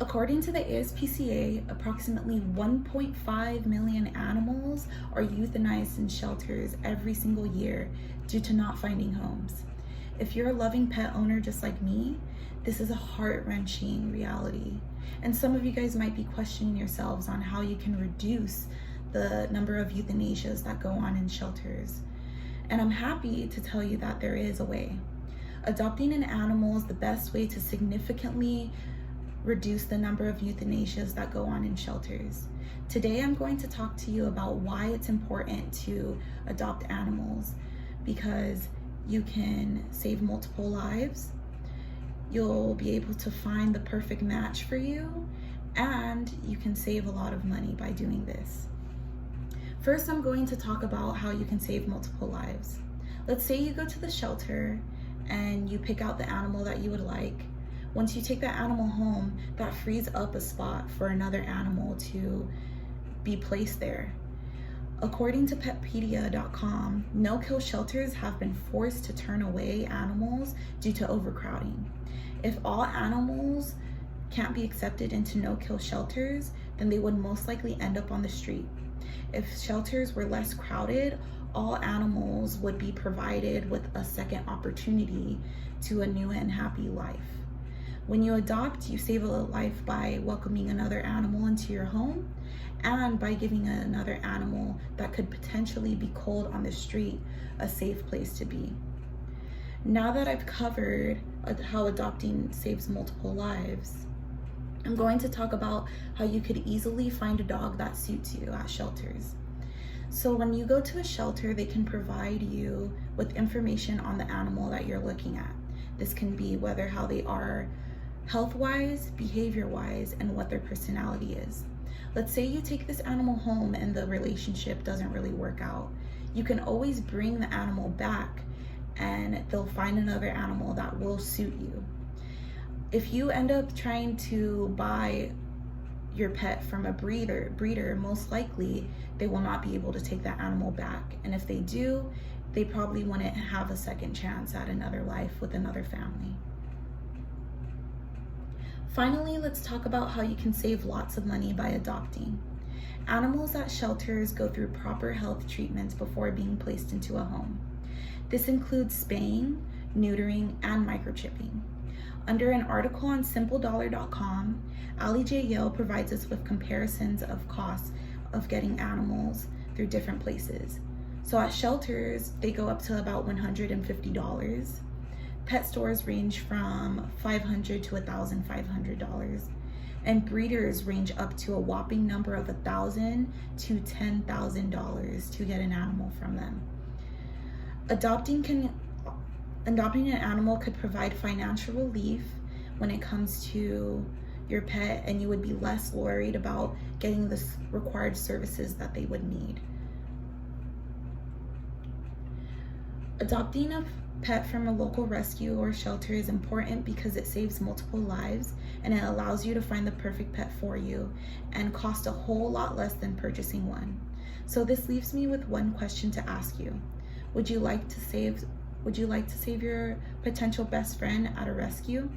According to the ASPCA, approximately 1.5 million animals are euthanized in shelters every single year due to not finding homes. If you're a loving pet owner just like me, this is a heart-wrenching reality. And some of you guys might be questioning yourselves on how you can reduce the number of euthanasias that go on in shelters. And I'm happy to tell you that there is a way. Adopting an animal is the best way to significantly reduce the number of euthanasias that go on in shelters. Today I'm going to talk to you about why it's important to adopt animals, because you can save multiple lives, you'll be able to find the perfect match for you, and you can save a lot of money by doing this. First, I'm going to talk about how you can save multiple lives. Let's say you go to the shelter and you pick out the animal that you would like. Once you take that animal home, that frees up a spot for another animal to be placed there. According to Petpedia.com, no-kill shelters have been forced to turn away animals due to overcrowding. If all animals can't be accepted into no-kill shelters, then they would most likely end up on the street. If shelters were less crowded, all animals would be provided with a second opportunity to a new and happy life. When you adopt, you save a life by welcoming another animal into your home and by giving another animal that could potentially be cold on the street a safe place to be. Now that I've covered how adopting saves multiple lives, I'm going to talk about how you could easily find a dog that suits you at shelters. So when you go to a shelter, they can provide you with information on the animal that you're looking at. This can be whether how they are health-wise, behavior-wise, and what their personality is. Let's say you take this animal home and the relationship doesn't really work out. You can always bring the animal back and they'll find another animal that will suit you. If you end up trying to buy your pet from a breeder, most likely they will not be able to take that animal back. And if they do, they probably wouldn't have a second chance at another life with another family. Finally, let's talk about how you can save lots of money by adopting. Animals at shelters go through proper health treatments before being placed into a home. This includes spaying, neutering, and microchipping. Under an article on SimpleDollar.com, Ali J. Yale provides us with comparisons of costs of getting animals through different places. So at shelters, they go up to about $150. Pet stores range from $500 to $1,500. And breeders range up to a whopping number of $1,000 to $10,000 to get an animal from them. Adopting an animal could provide financial relief when it comes to your pet, and you would be less worried about getting the required services that they would need. Adopting a pet from a local rescue or shelter is important because it saves multiple lives and it allows you to find the perfect pet for you and cost a whole lot less than purchasing one. So this leaves me with one question to ask you. Would you like to save your potential best friend at a rescue?